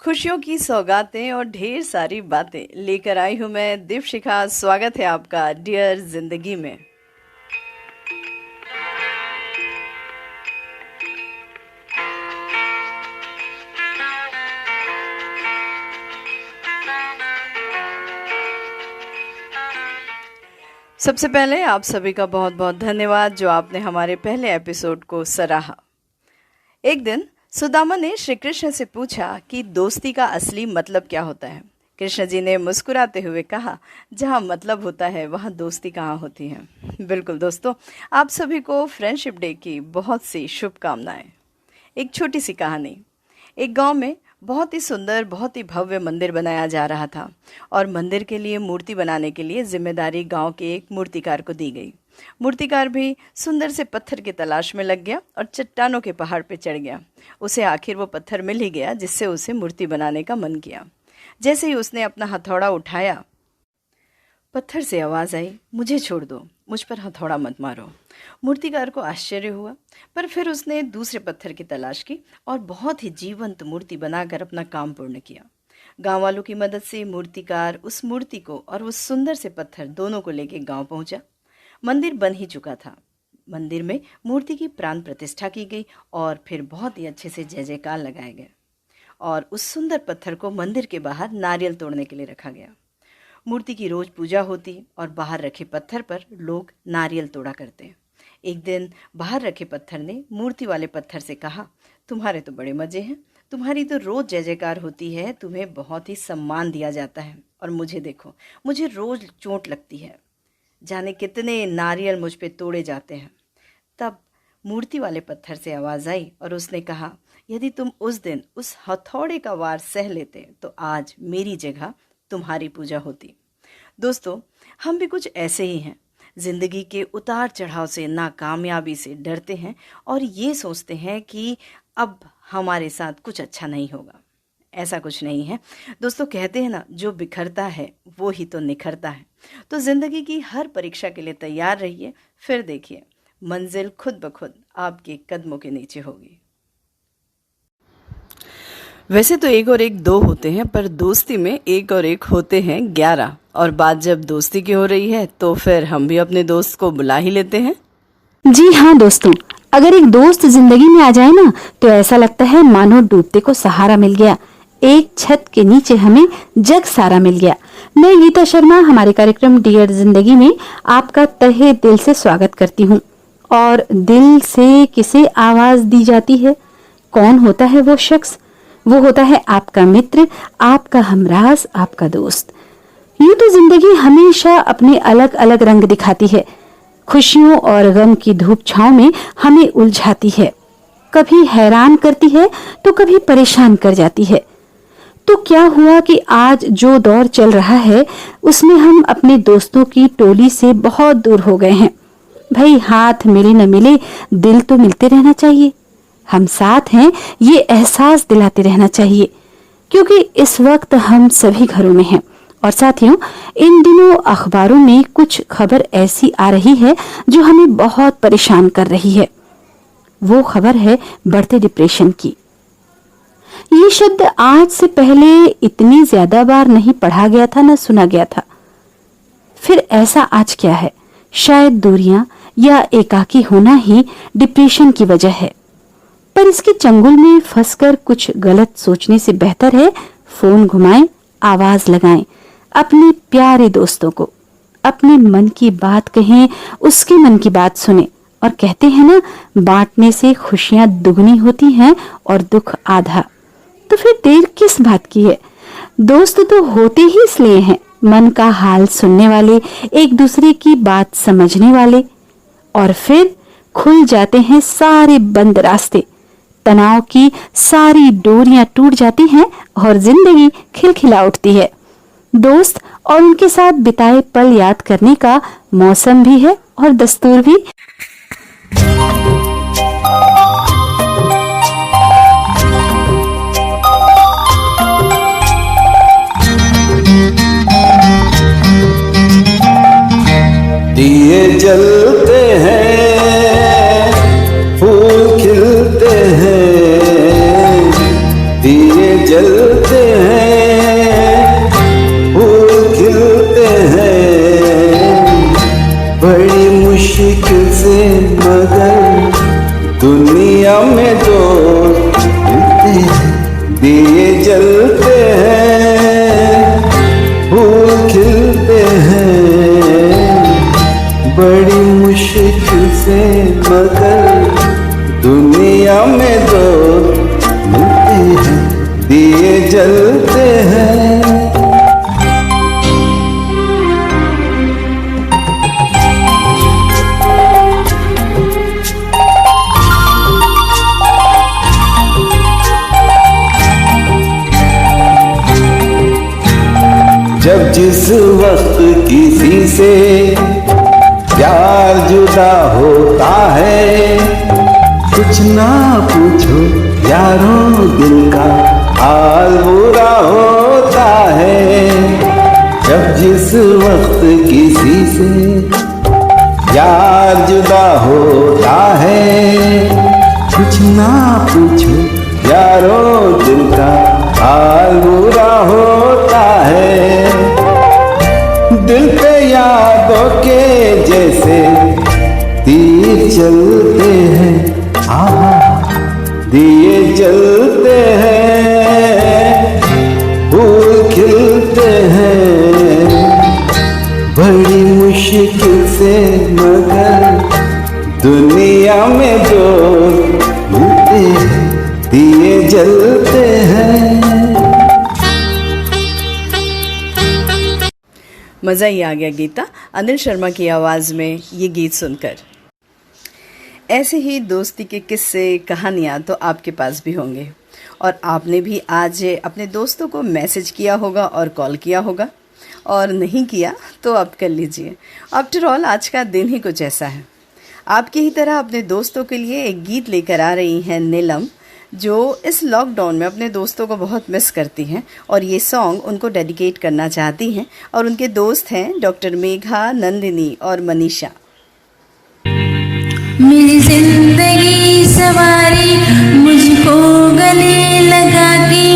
खुशियों की सौगातें और ढेर सारी बातें लेकर आई हूं मैं दीपशिखा। स्वागत है आपका डियर जिंदगी में। सबसे पहले आप सभी का बहुत बहुत धन्यवाद जो आपने हमारे पहले एपिसोड को सराहा। एक दिन सुदामा ने श्री कृष्ण से पूछा कि दोस्ती का असली मतलब क्या होता है। कृष्ण जी ने मुस्कुराते हुए कहा, जहाँ मतलब होता है वहाँ दोस्ती कहाँ होती है। बिल्कुल दोस्तों, आप सभी को फ्रेंडशिप डे की बहुत सी शुभकामनाएं। एक छोटी सी कहानी। एक गांव में बहुत ही सुंदर, बहुत ही भव्य मंदिर बनाया जा रहा था और मंदिर के लिए मूर्ति बनाने के लिए जिम्मेदारी गांव के एक मूर्तिकार को दी गई। मूर्तिकार भी सुंदर से पत्थर की तलाश में लग गया और चट्टानों के पहाड़ पर चढ़ गया। उसे आखिर वो पत्थर मिल ही गया जिससे उसे मूर्ति बनाने का मन किया। जैसे ही उसने अपना हथौड़ा उठाया, पत्थर से आवाज़ आई, मुझे छोड़ दो, मुझ पर हथौड़ा मत मारो। मूर्तिकार को आश्चर्य हुआ, पर फिर उसने दूसरे पत्थर की तलाश की और बहुत ही जीवंत मूर्ति बनाकर अपना काम पूर्ण किया। गांव वालों की मदद से मूर्तिकार उस मूर्ति को और उस सुंदर से पत्थर दोनों को लेकर गांव पहुंचा। मंदिर बन ही चुका था। मंदिर में मूर्ति की प्राण प्रतिष्ठा की गई और फिर बहुत ही अच्छे से जय जयकार लगाए गए और उस सुंदर पत्थर को मंदिर के बाहर नारियल तोड़ने के लिए रखा गया। मूर्ति की रोज पूजा होती और बाहर रखे पत्थर पर लोग नारियल तोड़ा करते। एक दिन बाहर रखे पत्थर ने मूर्ति वाले पत्थर से कहा, तुम्हारे तो बड़े मजे हैं, तुम्हारी तो रोज जय जयकार होती है, तुम्हें बहुत ही सम्मान दिया जाता है और मुझे देखो, मुझे रोज चोट लगती है, जाने कितने नारियल मुझ पे तोड़े जाते हैं। तब मूर्ति वाले पत्थर से आवाज़ आई और उसने कहा, यदि तुम उस दिन उस हथौड़े का वार सह लेते तो आज मेरी जगह तुम्हारी पूजा होती। दोस्तों, हम भी कुछ ऐसे ही हैं। जिंदगी के उतार चढ़ाव से, नाकामयाबी से डरते हैं और ये सोचते हैं कि अब हमारे साथ कुछ अच्छा नहीं होगा। ऐसा कुछ नहीं है दोस्तों। कहते हैं ना, जो बिखरता है वो ही तो निखरता है। तो जिंदगी की हर परीक्षा के लिए तैयार रहिए, फिर देखिए मंजिल खुद ब खुद आपके कदमों के नीचे होगी। वैसे तो एक और एक दो होते हैं, पर दोस्ती में एक और एक होते हैं 11। और बात जब दोस्ती की हो रही है तो फिर हम भी अपने दोस्त को बुला ही लेते हैं। जी हाँ दोस्तों, अगर एक दोस्त जिंदगी में आ जाए ना तो ऐसा लगता है मानो डूबते को सहारा मिल गया। एक छत के नीचे हमें जग सारा मिल गया। मैं गीता शर्मा हमारे कार्यक्रम डियर जिंदगी में आपका तहे दिल से स्वागत करती हूँ। और दिल से किसे आवाज दी जाती है? कौन होता है वो शख्स? वो होता है आपका मित्र, आपका हमराज, आपका दोस्त। यूं तो जिंदगी हमेशा अपने अलग अलग रंग दिखाती है, खुशियों और गम की धूप छांव में हमें उलझाती है, कभी हैरान करती है तो कभी परेशान कर जाती है। तो क्या हुआ कि आज जो दौर चल रहा है उसमें हम अपने दोस्तों की टोली से बहुत दूर हो गए हैं। भाई, हाथ मिले न मिले, दिल तो मिलते रहना चाहिए। हम साथ हैं ये एहसास दिलाते रहना चाहिए, क्योंकि इस वक्त हम सभी घरों में हैं। और साथियों, इन दिनों अखबारों में कुछ खबर ऐसी आ रही है जो हमें बहुत परेशान कर रही है। वो खबर है बढ़ते डिप्रेशन की। ये शब्द आज से पहले इतनी ज्यादा बार नहीं पढ़ा गया था, न सुना गया था। फिर ऐसा आज क्या है? शायद दूरियां या एकाकी होना ही डिप्रेशन की वजह है। पर इसके चंगुल में फंसकर कुछ गलत सोचने से बेहतर है फोन घुमाएं, आवाज लगाएं, अपने प्यारे दोस्तों को अपने मन की बात कहें, उसके मन की बात सुने। और कहते हैं ना, बांटने से खुशियां दुगनी होती हैं और दुख आधा। तो फिर देर किस बात की है? दोस्त तो होते ही इसलिए हैं, मन का हाल सुनने वाले, एक दूसरे की बात समझने वाले। और फिर खुल जाते हैं सारे बंद रास्ते, तनाव की सारी डोरियां टूट जाती हैं और जिंदगी खिलखिला उठती है। दोस्त और उनके साथ बिताए पल याद करने का मौसम भी है और दस्तूर भी। दिए जलते हैं, फूल खिलते हैं, दिए जलते हैं, फूल खिलते हैं, बड़ी मुश्किल से मगर दुनिया में दोस्त मिलते हैं। दिए जलते हैं, फूल खिलते हैं, बड़ी मुश्किल से मगर दुनिया में दोस्त मिलते हैं। दिए जलते हैं। जब जिस वक्त किसी से प्यार जुदा होता है, कुछ ना पूछो यारों दिल का हाल बुरा होता है। जब जिस वक्त किसी से प्यार जुदा होता है, कुछ ना पूछो यारों दिल का हाल बुरा होता है। दिल पे यादों के जैसे तीर चलते हैं, दिए जलते हैं, फूल खिलते हैं, बड़ी मुश्किल से मगर दुनिया में दोस्त मिलते हैं। दिए जलते हैं। मज़ा ही आ गया गीता, अनिल शर्मा की आवाज़ में ये गीत सुनकर। ऐसे ही दोस्ती के किस्से कहानियाँ तो आपके पास भी होंगे और आपने भी आज अपने दोस्तों को मैसेज किया होगा और कॉल किया होगा, और नहीं किया तो अब कर लीजिए। आफ्टर ऑल आज का दिन ही कुछ ऐसा है। आपकी ही तरह अपने दोस्तों के लिए एक गीत लेकर आ रही हैं नीलम, जो इस लॉकडाउन में अपने दोस्तों को बहुत मिस करती हैं और ये सॉन्ग उनको डेडिकेट करना चाहती हैं। और उनके दोस्त हैं डॉक्टर मेघा, नंदिनी और मनीषा। मेरी जिंदगी सवारी मुझको गले लगा के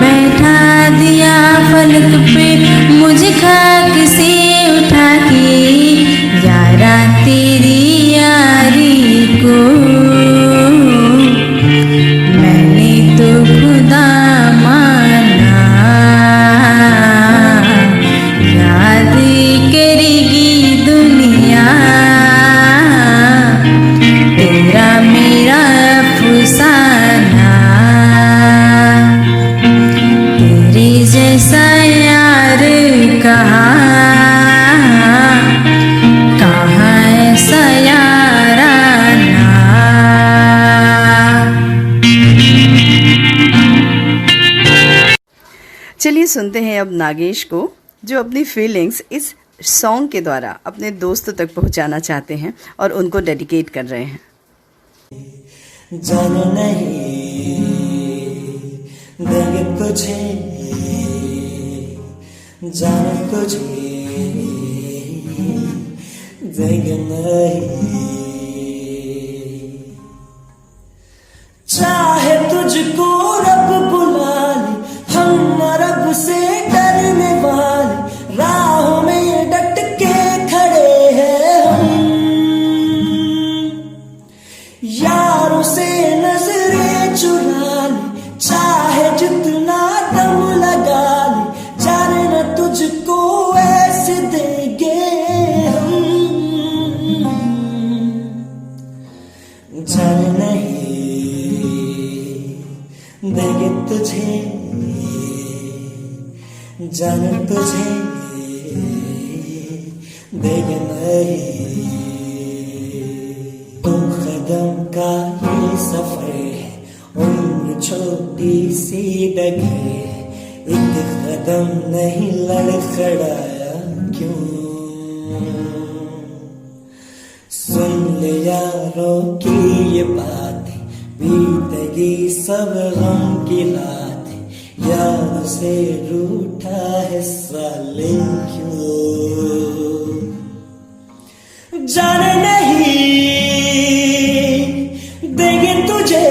बैठा दिया फलक पे, मुझे खाक से उठा के यारा तेरी यारी को मैंने तो खुदा माना, याद करेगी दुनिया तेरा मेरा अफसाना, तेरे जैसा यार कहाँ ऐसा याराना। चलिए सुनते हैं अब नागेश को, जो अपनी फीलिंग्स इस सॉन्ग के द्वारा अपने दोस्तों तक पहुंचाना चाहते हैं और उनको डेडिकेट कर रहे हैं। जाने नहीं देंगे तुझे, जाने तुझे देंगे नहीं, चाहे तुझको रब बुला ले, हम रब से डरने वाले राहों में डट के खड़े हैं हम, यारों से नजरें चुरा ले, चाहे जितना दम लगा ले, जाने न तुझको ऐसे देंगे हम, जाने नहीं देंगे तुझे, जाने तुझे देंगे नहीं। तुम कदम का ये सफर है, उम्र छोटी सी डगे है, एक कदम नहीं लड़खड़ाया क्यों, सुन ले यारों की ये बातें, बीतेगी सब गम की रातें, यार से रूठा है साले क्यों, जाने नहीं देंगे तुझे,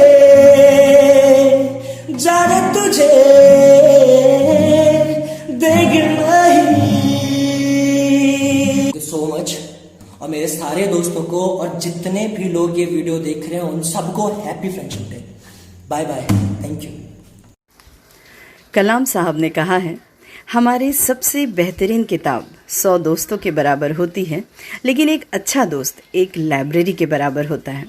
जाने तुझे देखना ही सो मच। और मेरे सारे दोस्तों को और जितने भी लोग ये वीडियो देख रहे हैं उन सबको happy friendship day. Bye bye, thank you. Kalam साहब ने कहा है, हमारी सबसे बेहतरीन किताब 100 दोस्तों के बराबर होती है, लेकिन एक अच्छा दोस्त एक लाइब्रेरी के बराबर होता है।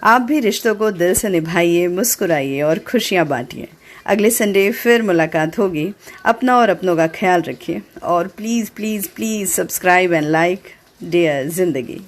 आप भी रिश्तों को दिल से निभाइए, मुस्कुराइए और खुशियाँ बांटिए। अगले संडे फिर मुलाकात होगी। अपना और अपनों का ख्याल रखिए और please please please subscribe and like dear ज़िंदगी।